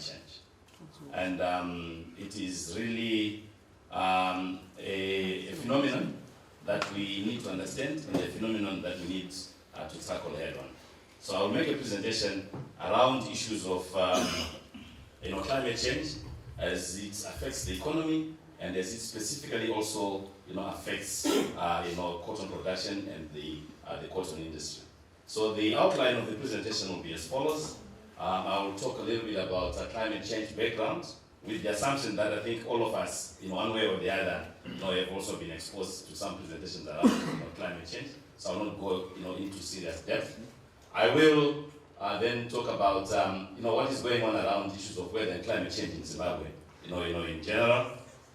change. And it is really a phenomenon that we need to understand and a phenomenon that we need to tackle head on. So I'll make a presentation around issues of climate change as it affects the economy and as it specifically also affects cotton production and the cotton industry. So the outline of the presentation will be as follows. I will talk a little bit about climate change background, with the assumption that I think all of us, in one way or the other, have also been exposed to some presentations around climate change. So I will not go into serious depth. I will then talk about what is going on around issues of weather and climate change in Zimbabwe, in general,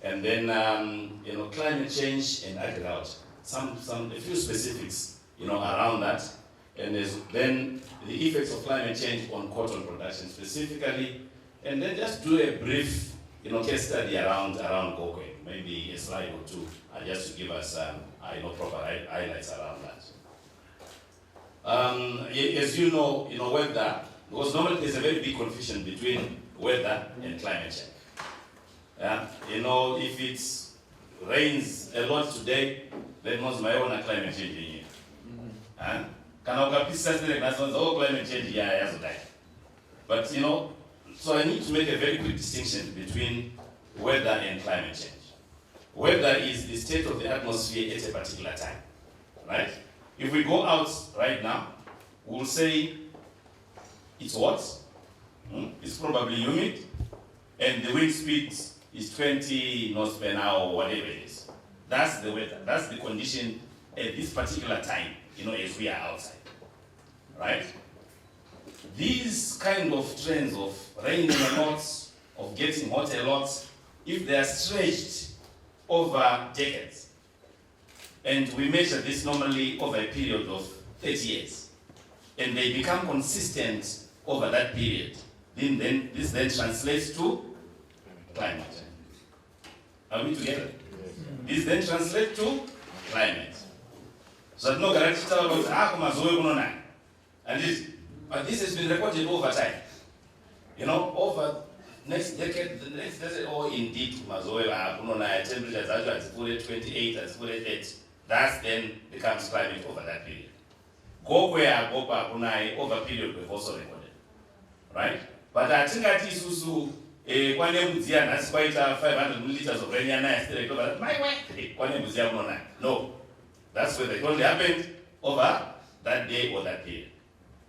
and then climate change and agriculture. A few specifics, around that, and then the effects of climate change on cotton production specifically, and then just do a brief, case study around Gokwe, maybe a slide or two, just to give us, proper highlights around that. As you know, weather, because normally there's a very big confusion between weather and climate change. If it rains a lot today, then most my own climate change in here. Climate change here. But so I need to make a very quick distinction between weather and climate change. Weather is the state of the atmosphere at a particular time, right? If we go out right now, we'll say it's hot, it's probably humid, and the wind speed is 20 knots per hour or whatever it is. That's the weather, that's the condition at this particular time, as we are outside, right? These kind of trends of raining a lot, of getting hot a lot, if they are stretched over decades, and we measure this normally over a period of 30 years, and they become consistent over that period, then this translates to climate. Are we together? This then translates to climate. So no guarantee about and this, but this has been recorded over time. Over next decade, the next decade, or indeed, temperatures at 28, at 30, that then becomes climate over that period. Go where over period we've also recorded. Right? But I think that is also that's quite 500 milliliters of rain and my way. No. That's where it only happened over that day or that period.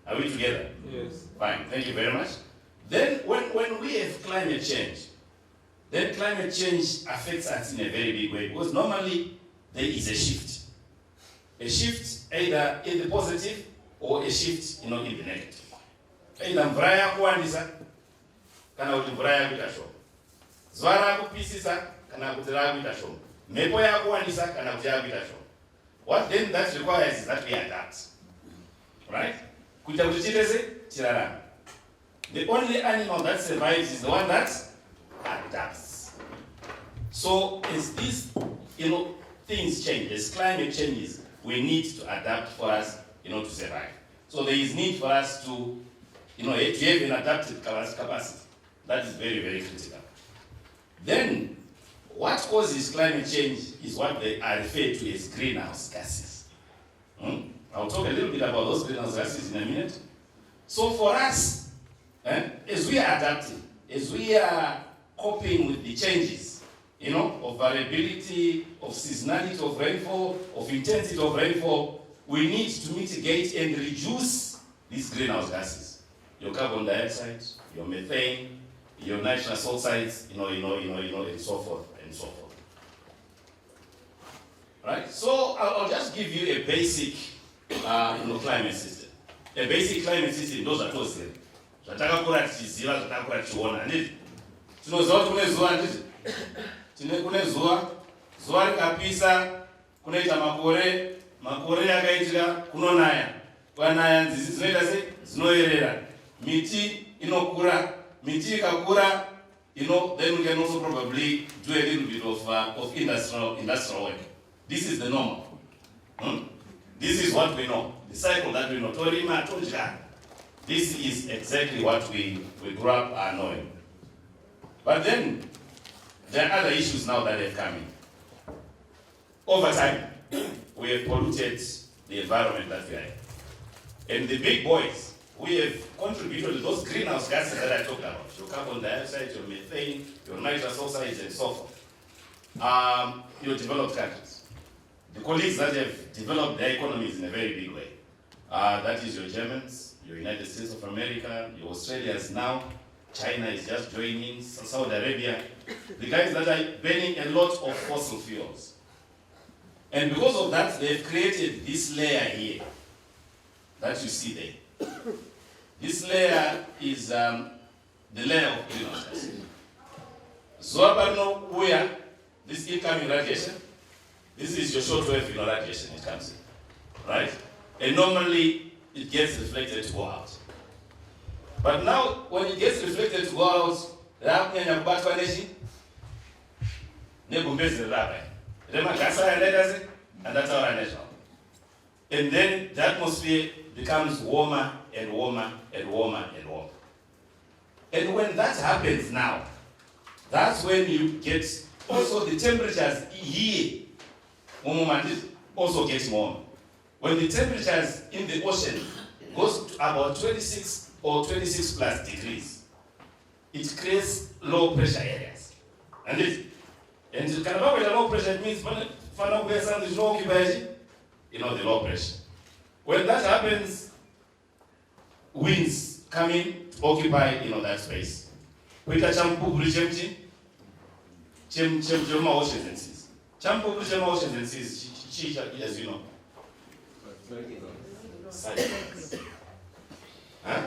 Are we together? Yes. Fine, thank you very much. Then when we have climate change, then climate change affects us in a very big way, because normally there is a shift. A shift either in the positive or a shift in the negative. Either mvura yakuwandisa kana kuti mvura yakuita shoma. Zuva rakupisisa kana kuti rakuita shoma. Mhepo yakuwandisa kana kuti yakuita shoma. What then that requires is that we adapt. Right? Kuita kuti chitese chirarama. The only animal that survives is the one that adapts. So as these things change, as climate changes, we need to adapt for us to survive. So there is need for us to have an adaptive capacity. That is very, very critical. Then what causes climate change is what they are referred to as greenhouse gases. I'll talk a little bit about those greenhouse gases in a minute. So for us, as we are adapting, as we are coping with the changes, of variability, of seasonality of rainfall, of intensity of rainfall, we need to mitigate and reduce these greenhouse gases. Your carbon dioxide, your methane, your nitrous oxides, and so forth and so forth. Right? So I'll just give you a basic, climate system. A basic climate system, those are those things. Zvatakakura tichiziva, zvatakakura tichiona, handiti? Tinoziva kuti kune zuva, handiti? Kune zuva, zuva rikapisa, kunoita makore yakaitika, kunonaya. Kwanaya nzizi dzinoita sei? Dzinoerera. Miti inokura, miti ikakura, then we can also probably do a little bit of industrial work. This is the normal. This is what we know. The cycle that we know. Torima, tojika. This is exactly what we grew up knowing. But then, there are other issues now that have come in. Over time, we have polluted the environment that we are in. And the big boys, we have contributed to those greenhouse gases that I talked about, your carbon dioxide, your methane, your nitrous oxides, and so forth. Your developed countries. The colleagues that have developed their economies in a very big way. That is your Germans, your United States of America, your Australians now, China is just joining, Saudi Arabia. The guys that are burning a lot of fossil fuels. And because of that, they've created this layer here that you see there. This layer is the layer of greenhouse gases. Zoabarno Uya, this incoming radiation, this is your shortwave radiation, it comes in, right? And normally it gets reflected to go out. But now, when it gets reflected to go out, and that's our natural. And then the atmosphere becomes warmer and warmer and warmer and warmer. And when that happens now, that's when you get also the temperatures here also getting warmer. When the temperatures in the ocean goes to about 26 or 26 plus degrees, it creates low pressure areas. And the low pressure means the low pressure. When that happens, winds come in to occupy that space. Oceans and seas. Oceans and seas, as you know. Cyclones. Huh?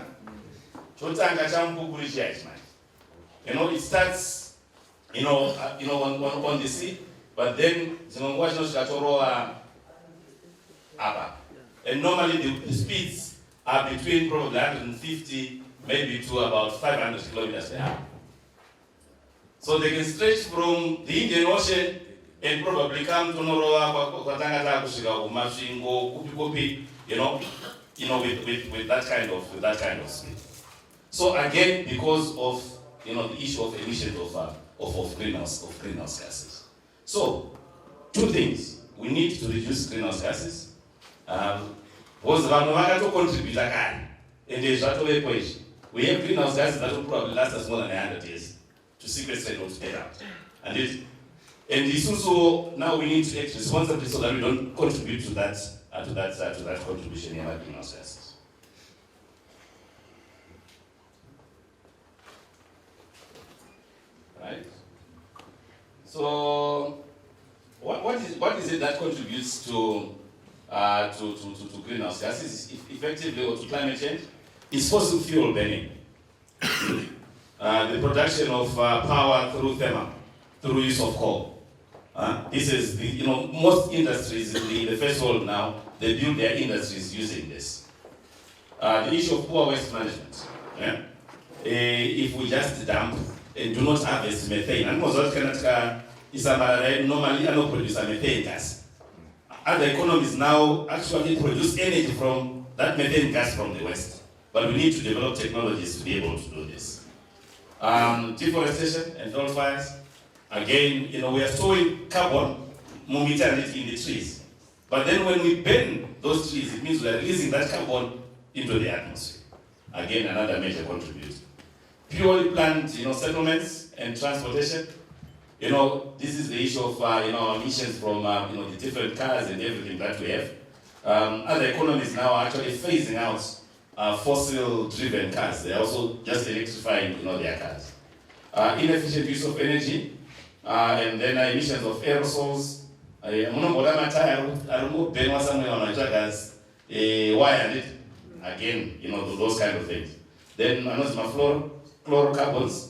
It starts, on the sea, but then and normally the speeds are between probably 150 maybe to about 500 kilometers per hour. So they can stretch from the Indian Ocean and probably come to Noroa, with that kind of speed. So again, because of the issue of emissions of greenhouse gases. So, two things: we need to reduce greenhouse gases. Because contribute and we have greenhouse gases that will probably last us more than 100 years to sequestrate or to get out. And it's also now we need to act responsibly so that we don't contribute to that contribution in our greenhouse gases. Right? So what is it that contributes to greenhouse gases effectively or to climate change? It's fossil fuel burning. The production of power through use of coal. This is most industries in the first world now, they build their industries using this. The issue of poor waste management. Yeah? If we just dump and do not harvest methane, and normally I don't produce a methane gas. Other economies now actually produce energy from that methane gas from the west. But we need to develop technologies to be able to do this. Deforestation and wildfires. Again, we are storing carbon, moving it in the trees. But then when we burn those trees, it means we are releasing that carbon into the atmosphere. Again, another major contributor. Purely planned, settlements and transportation. This is the issue of emissions from the different cars and everything that we have. Other economies now are actually phasing out fossil-driven cars. They are also just electrifying their cars. Inefficient use of energy, and then emissions of aerosols. Again, those kind of things. Then fluorocarbons,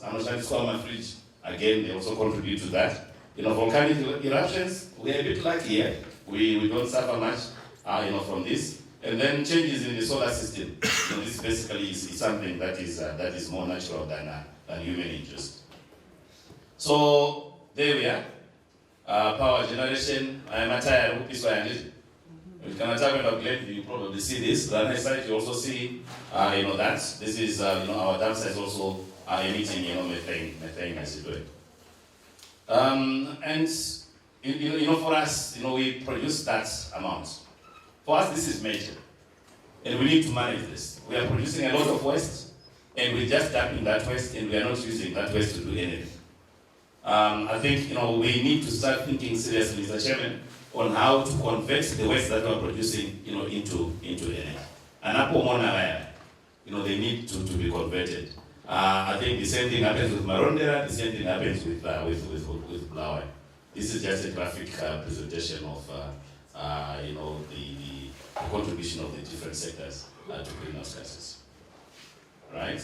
my fridge. Again, they also contribute to that. Volcanic eruptions, we are a bit lucky here. We don't suffer much, from this. And then changes in the solar system. This basically is something that is more natural than human interest. So there we are. Power generation. I am a tired piece of you can attack about Glenview, you probably see this. The next side you also see, that. This is, our dam size also emitting, methane as you do it. And for us, we produce that amount. For us, this is major, and we need to manage this. We are producing a lot of waste, and we're just dumping that waste, and we are not using that waste to do anything. I think we need to start thinking seriously, Mr. Chairman, on how to convert the waste that we are producing, into energy. And they need to be converted. I think the same thing happens with Marondera, the same thing happens with Blawe. This is just a graphic presentation of the contribution of the different sectors to greenhouse gases. Right?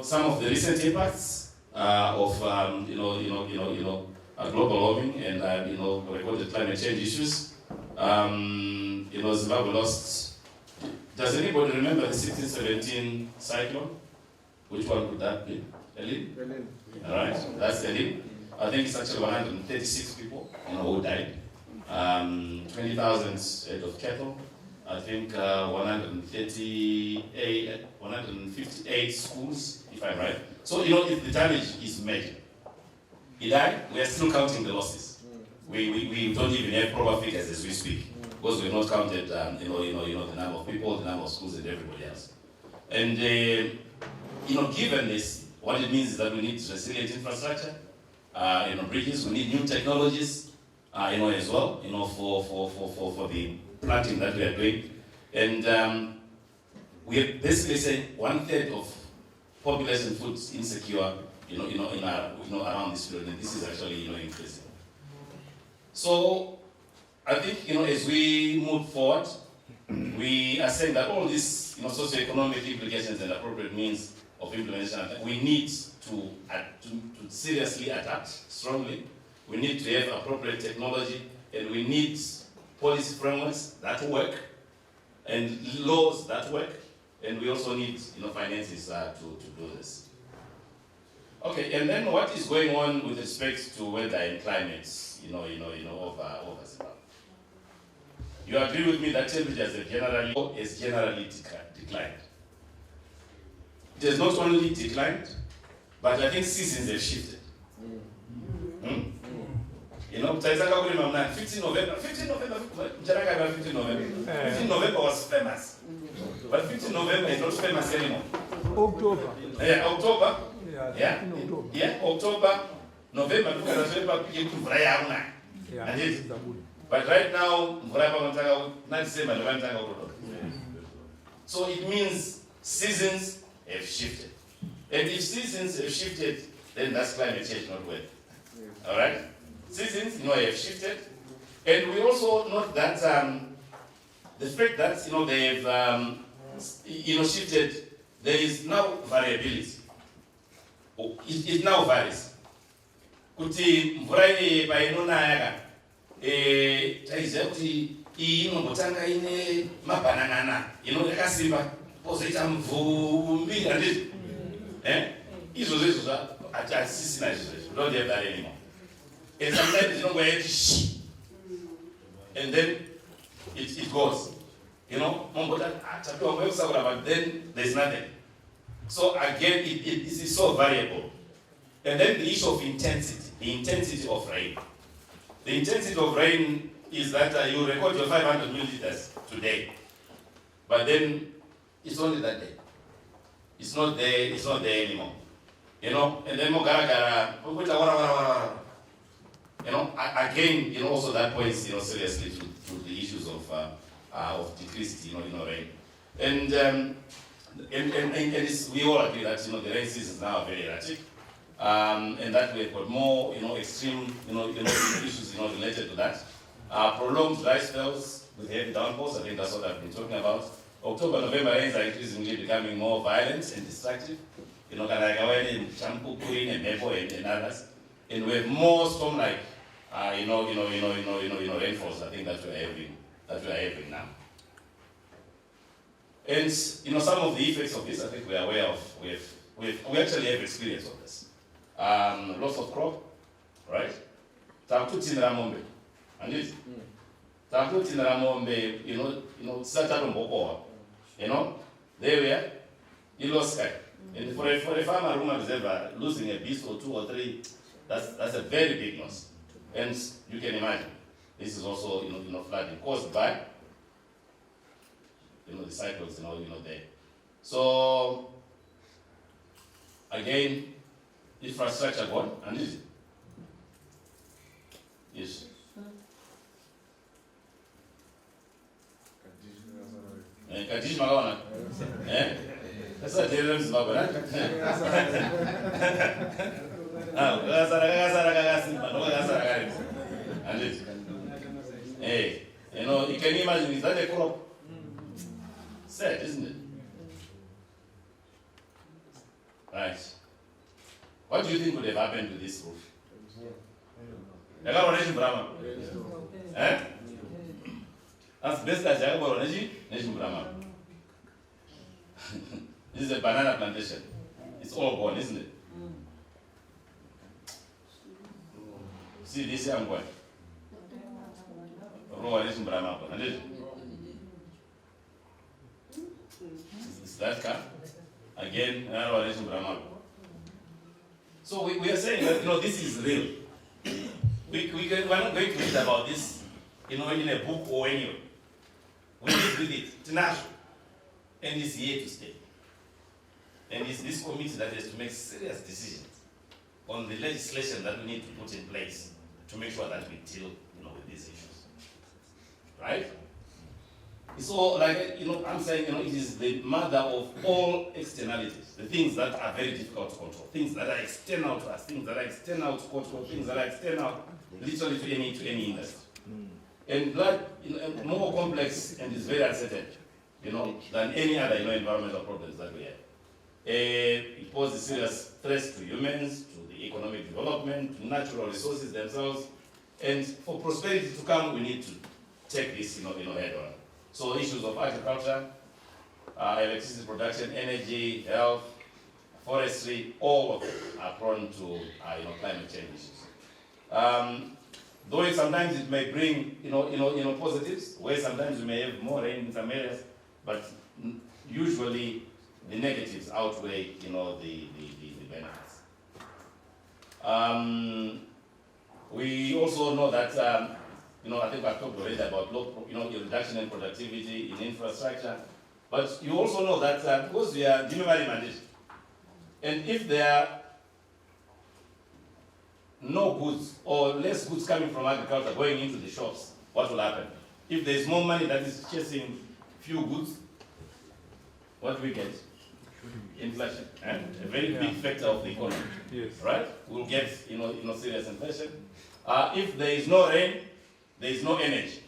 Some of the recent impacts of global warming and recorded climate change issues. Zimbabwe lost. Does anybody remember the 1617 cyclone? Which one could that be? Elin? All right, that's Elin. I think it's actually 136 people who died. 20,000 head of cattle. I think 158 schools, if I'm right. So the damage is major. We are still counting the losses. We don't even have proper figures as we speak, because we've not counted the number of people, the number of schools, and everybody else. And given this, what it means is that we need resilient infrastructure, bridges. We need new technologies, as well, for the planting that we are doing. And we are basically saying 1/3 of population food insecure, around this period, and this is actually, increasing. So I think, as we move forward, we are saying that all these, socioeconomic implications and appropriate means of implementation, we need to seriously adapt strongly. We need to have appropriate technology, and we need policy frameworks that work, and laws that work, and we also need, finances to do this. Okay, and then what is going on with respect to weather and climate, over Zimbabwe? You agree with me that temperatures have generally declined. It has not only declined, but I think seasons have shifted. 15 November, 15 November was famous, but 15 November is not famous anymore. October. Yeah, October. Yeah, October, November, but right now, so it means seasons have shifted. And if seasons have shifted, then that's climate change, not weather. All right? Seasons, have shifted. And we also note that the fact that, they've, shifted, there is now variability. It now varies. Kuti mvura painonaya taiziva kuti iyi inombotanga ine mabanana yakasimba pozoita mvumbi handiti izvozvo hatisisina izvozvo. We don't have that anymore. And sometimes inongoya kuti shi, and then it goes. Mombota tapiwa mwekusakura, but then there's nothing. So again, it is so variable. And then the issue of intensity, the intensity of rain. The intensity of rain is that you record your 500 milliliters today, but then it's only that day. It's not there anymore. And then again, also that points, seriously to the issues of decreased, rain. And we all agree that the rain seasons now are very erratic, and that we've got more extreme issues related to that. Prolonged dry spells with heavy downpours, I think that's what I've been talking about. October, November rains are increasingly becoming more violent and destructive. Kanagaweni, Champu, Kurin, and Mepo, and others. And we have more storm-like rainfalls, I think, that we are having now. And some of the effects of this, I think we are aware of. We actually have experience of this. Loss of crop, right? Takutinra mombe, and it. Takutinra mombe, Satarum Bokoa, there we are. You lost sky. And for a farmer who is ever losing a beast or 2 or 3, that's a very big loss. And you can imagine, this is also flooding caused by the cycles there. So again, infrastructure gone, and is it? Yes. Kadish Magawana. That's what they're in Zimbabwe. And it. Hey, you can imagine, is that a crop? Sad, isn't it? Right. What do you think would have happened to this roof? Eh? As best as Brahma. This is a banana plantation. It's all gone, isn't it? See this young boy. Is that car? Again, so we are saying that this is real. We're not going to read about this in a book or anywhere. We live with it. It's natural. And it's here to stay. And it's this committee that has to make serious decisions on the legislation that we need to put in place to make sure that we deal with these issues. Right? It's all like, I'm saying, it is the mother of all externalities, the things that are very difficult to control, things that are external to us, things that are external to control, things that are external literally to any industry. And that more complex and is very uncertain, than any other environmental problems that we have. It poses serious threats to humans, to the economic development, to natural resources themselves, and for prosperity to come, we need to take this head on. So issues of agriculture, electricity production, energy, health, forestry, all of them are prone to climate change issues. Though sometimes it may bring positives, where sometimes we may have more rain in some areas, but usually the negatives outweigh the benefits. We also know that I think I've talked already about reduction in productivity in infrastructure, but you also know that because we are delivery mandated, and if there are no goods or less goods coming from agriculture going into the shops, what will happen? If there is more money that is chasing few goods, what do we get? Inflation, a very big factor of the economy. Yes. Right? We'll get serious inflation. If there is no rain, there is no energy.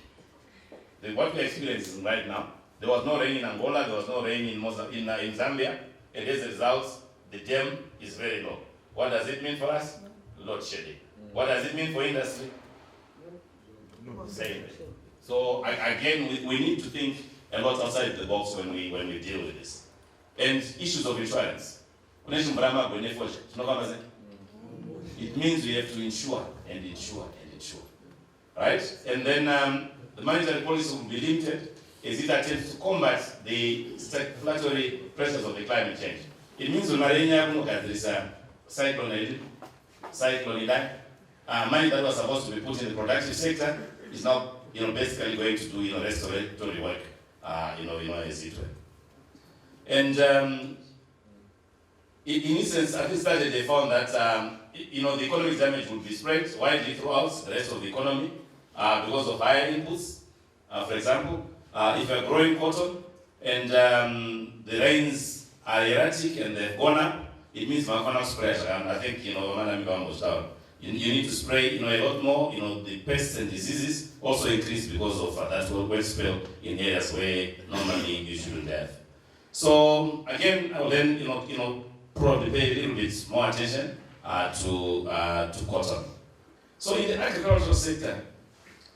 What we're experiencing right now, there was no rain in Angola, there was no rain in Zambia, and as a result, the dam is very low. What does it mean for us? Load shedding. What does it mean for industry? Same. So again, we need to think a lot outside the box when we deal with this. And issues of insurance. It means we have to insure and insure and insure. Right? And then the monetary policy will be limited as it attempts to combat the statutory pressures of the climate change. It means there is a cyclone, money that was supposed to be put in the productive sector is now basically going to do restorative work as it were. And in essence, at this study they found that the economic damage would be spread widely throughout the rest of the economy because of higher inputs. For example, if you're growing cotton and the rains are erratic and they've gone up, it means spray. And I think was down. You need to spray a lot more. The pests and diseases also increase because of that wet spell in areas where normally you shouldn't have. So again, I will then probably pay a little bit more attention to cotton. So in the agricultural sector,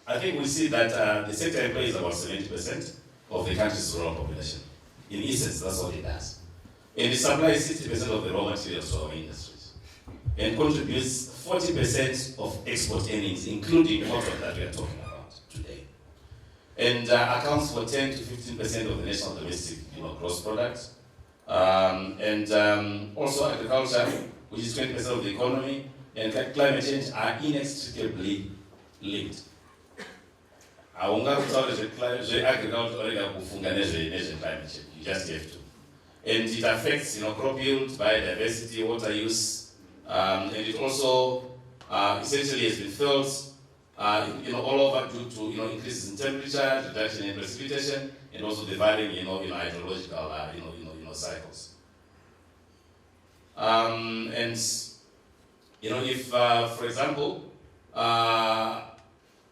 I think we see that the sector employs about 70% of the country's rural population. In essence, that's what it does. And it supplies 60% of the raw materials to our industries and contributes 40% of export earnings, including cotton that we are talking about today. And accounts for 10 to 15% of the national domestic gross product. Also agriculture, which is 20% of the economy, and climate change are inextricably linked. Agriculture climate change. You just have to. And it affects crop yield, biodiversity, water use, and it also essentially has been felt all over due to increases in temperature, reduction in precipitation, and also the varying hydrological cycles. And if for example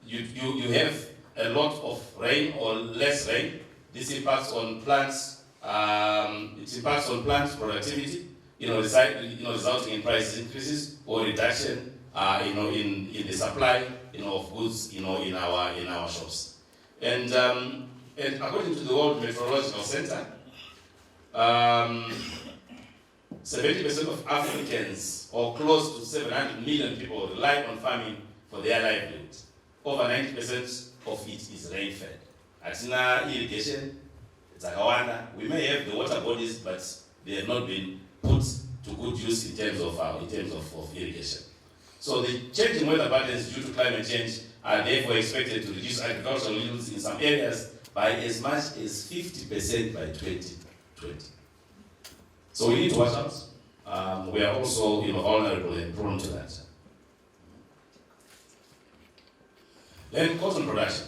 you have a lot of rain or less rain, this impacts on plants. It impacts on plant productivity, resulting in price increases or reduction, in the supply, of goods, in our shops. And according to the World Meteorological Center, 70% of Africans, or close to 700 million people, rely on farming for their livelihood. Over 90% of it is rain-fed. Atina irrigation. We may have the water bodies, but they have not been put to good use in terms of irrigation. So the changing weather patterns due to climate change are therefore expected to reduce agricultural yields in some areas by as much as 50% by 2020. So we need to watch out. We are also vulnerable and prone to that. Then cotton production.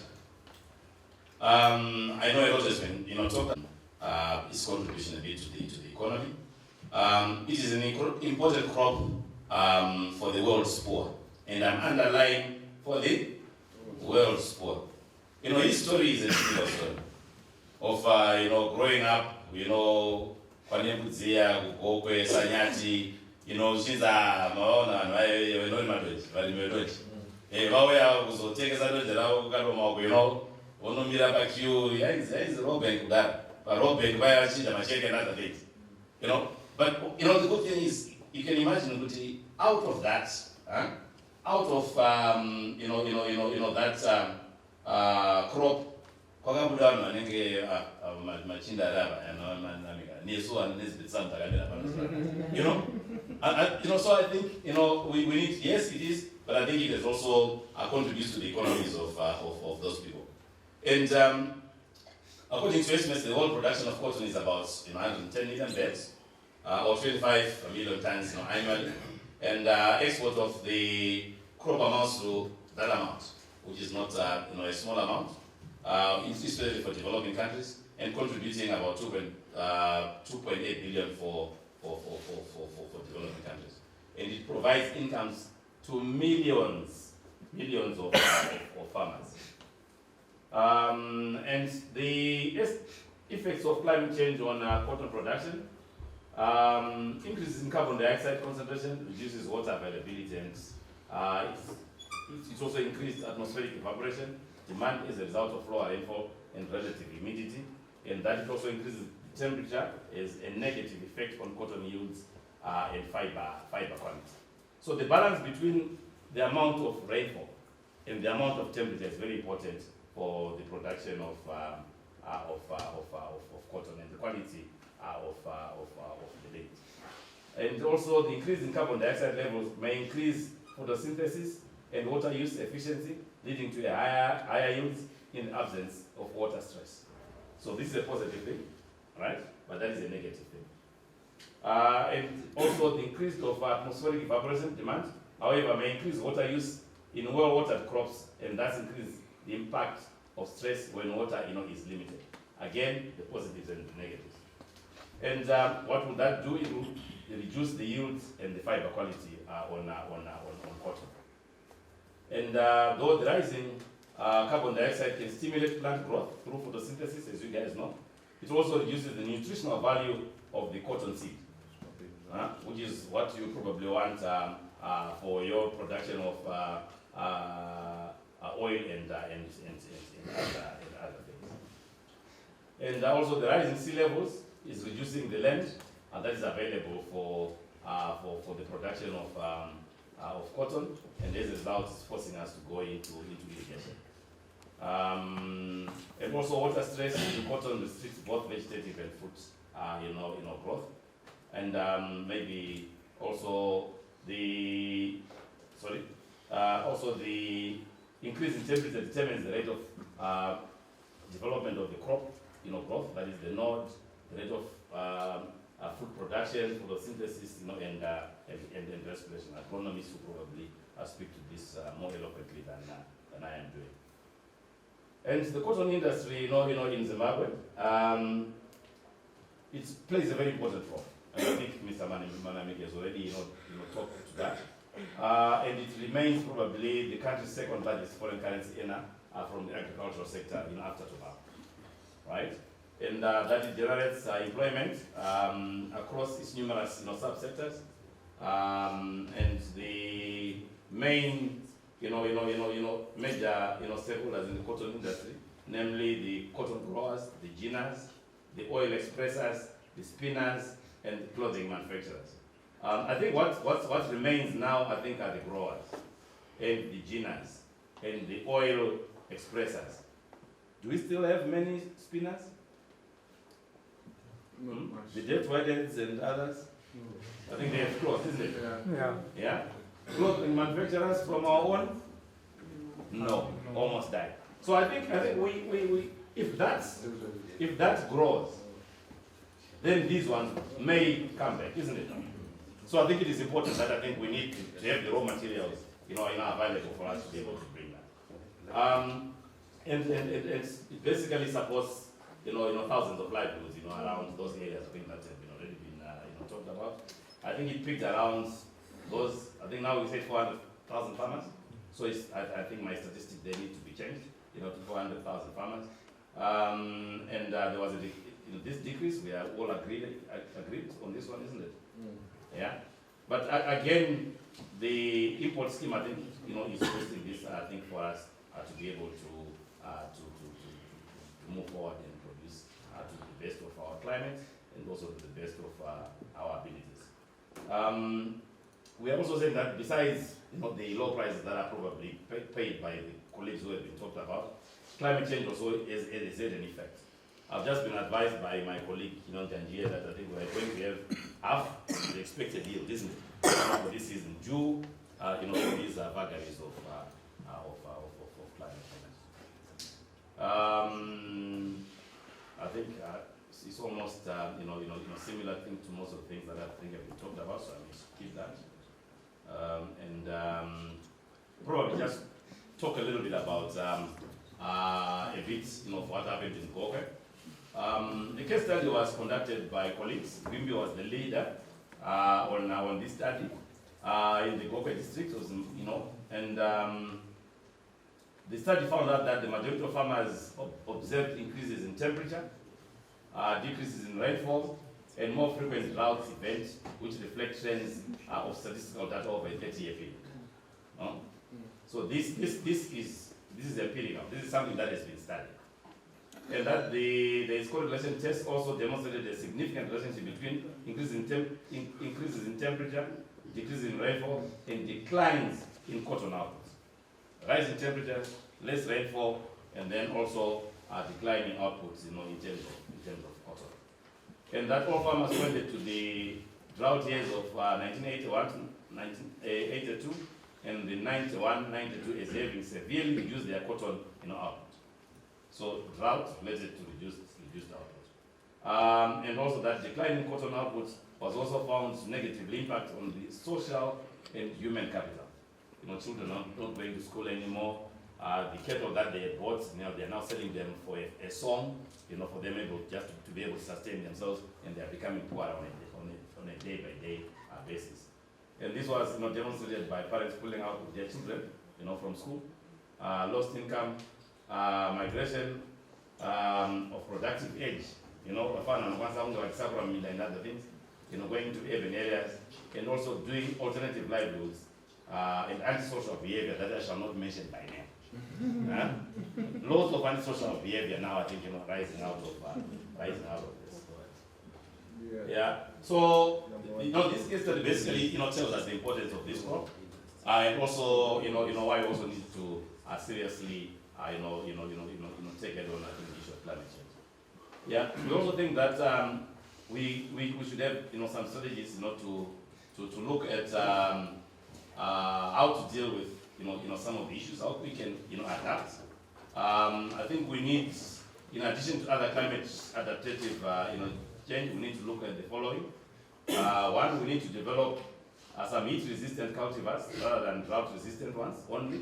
I know a lot has been talked about its contribution a bit to the economy. It is an important crop for the world's poor, and I'm underlying for the world's poor. His story is a similar story of growing up, Kwanembudzia, Kugokwe, Sanyati, Shinza, Maona, Valimedoji. Vauya kuzotengesa doje ravo kukatomauko, unomira paqueue, yaizi robank kudara. Robank vaya vachinja macheke and other things. But the good thing is, you can imagine kuti out of that, out of that crop, kwakabuda vanhu vanenge machinda rava nesu vanezbetsam takamira panosara. So I think we need, yes it is, but I think it has also contributes to the economies of those people. And according to estimates, the world production of cotton is about 110 million bales, or 25 million tons annually, and export of the crop amounts to that amount, which is not a small amount, especially for developing countries, and contributing about 2.8 billion for developing countries. And it provides incomes to millions of farmers. And the effects of climate change on cotton production, increases in carbon dioxide concentration, reduces water availability, and it's also increased atmospheric evaporation, demand as a result of lower rainfall and relative humidity, and that it also increases temperature as a negative effect on cotton yields and fiber quality. So the balance between the amount of rainfall and the amount of temperature is very important for the production of cotton and the quality of the lake. And also the increase in carbon dioxide levels may increase photosynthesis and water use efficiency, leading to a higher yields in the absence of water stress. So this is a positive thing, right? But that is a negative thing. And also the increase of atmospheric evaporation demand, however, may increase water use in well-watered crops, and thus increase the impact of stress when water is limited. Again, the positives and the negatives. And what would that do? It will reduce the yields and the fiber quality on cotton. And though the rising carbon dioxide can stimulate plant growth through photosynthesis, as you guys know, it also reduces the nutritional value of the cotton seed, which is what you probably want for your production of oil and other things. And also the rise in sea levels is reducing the land that is available for the production of cotton, and as a result, it's forcing us to go into irrigation. And also water stress in cotton restricts both vegetative and fruit growth, and maybe also the increase in temperature determines the rate of development of the crop, growth. That is the node, the rate of food production, photosynthesis, and respiration. Agronomists will probably speak to this more eloquently than I am doing. And the cotton industry, in Zimbabwe, it plays a very important role. And I think Mr. Manamiki has already, talked to that. And it remains probably the country's second largest foreign currency earner from the agricultural sector, after tobacco, right? And that it generates employment across its numerous, subsectors. And the main, major, stakeholders in the cotton industry, namely the cotton growers, the ginners, the oil expressors, the spinners, and the clothing manufacturers. I think what remains now, I think, are the growers, and the ginners, and the oil expressors. Do we still have many spinners? The jet wagons and others? I think they have closed, isn't it? Yeah? Clothing manufacturers from our own? No, almost died. So I think we if that grows, then these ones may come back, isn't it? So I think it is important that I think we need to have the raw materials, available for us to be able to bring that. And it basically supports, thousands of livelihoods, around those areas. I think that have already been, talked about. I think it peaked around those. I think now we say 400,000 farmers. So I think my statistics they need to be changed, to 400,000 farmers. And there was this decrease. We are all agreed on this one, isn't it? Yeah. But again, the import scheme, I think, is boosting this. I think for us to be able to move forward and produce to the best of our climate and also to the best of our abilities. We are also saying that besides the low prices that are probably paid by the colleagues who have been talked about, climate change also has had an effect. I've just been advised by my colleague, Janjia, that I think we're going to have half the expected yield, isn't it? For this season, due, these vagaries of climate change. I think it's almost, similar thing to most of the things that I think have been talked about, so I will skip that. Probably just talk a little bit about a bit, what happened in Gokwe. The case study was conducted by colleagues. Wimby was the leader on this study in the Gokwe district, and the study found out that the majority of farmers observed increases in temperature, decreases in rainfall, and more frequent drought events, which reflect trends of statistical data over a 30-year period. So this is empirical. This is something that has been studied. And that the correlation test also demonstrated a significant relationship between increases in temperature, decreases in rainfall, and declines in cotton output. Rise in temperature, less rainfall, and then also declining outputs, in terms of cotton. And that all farmers pointed to the drought years of 1981 to 1982 and the 91-92 as having severely reduced their cotton output. So drought related to reduced output. And also that declining cotton output was also found to negatively impact on the social and human capital. Children are not going to school anymore. The cattle that they bought, they are now selling them for a song, for them to be able to sustain themselves, and they are becoming poor on a day-by-day basis. And this was demonstrated by parents pulling out their children, from school, lost income, migration of productive age, and other things, going into urban areas, and also doing alternative livelihoods and antisocial behavior that I shall not mention by name. Lots of antisocial behavior now, I think, rising out of this. Yeah. So, this case study basically, tells us the importance of this crop, and also, why we also need to seriously, take it on, I think, the issue of climate change. Yeah. We also think that we should have some strategies to look at how to deal with some of the issues, how we can adapt. I think we need, in addition to other climate adaptative change, we need to look at the following. One, we need to develop some heat-resistant cultivars rather than drought-resistant ones only,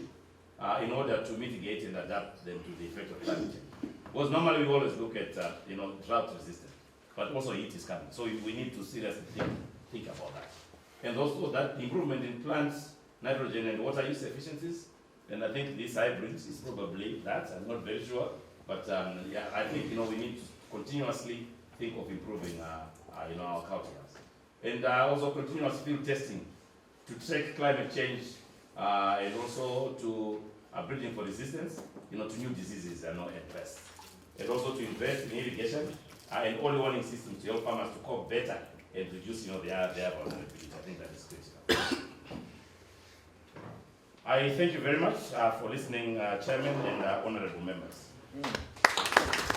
in order to mitigate and adapt them to the effect of climate change. Because normally we always look at drought-resistant, but also heat is coming. So we need to seriously think about that. And also that improvement in plants, nitrogen and water use efficiencies. And I think these hybrids is probably that. I'm not very sure, but yeah, I think we need to continuously think of improving our cultivars, and also continuous field testing to track climate change, and also to breeding for resistance, to new diseases and pests, and also to invest in irrigation and early warning systems to help farmers to cope better and reduce their vulnerability. I think that is critical. I thank you very much for listening, Chairman and honorable members.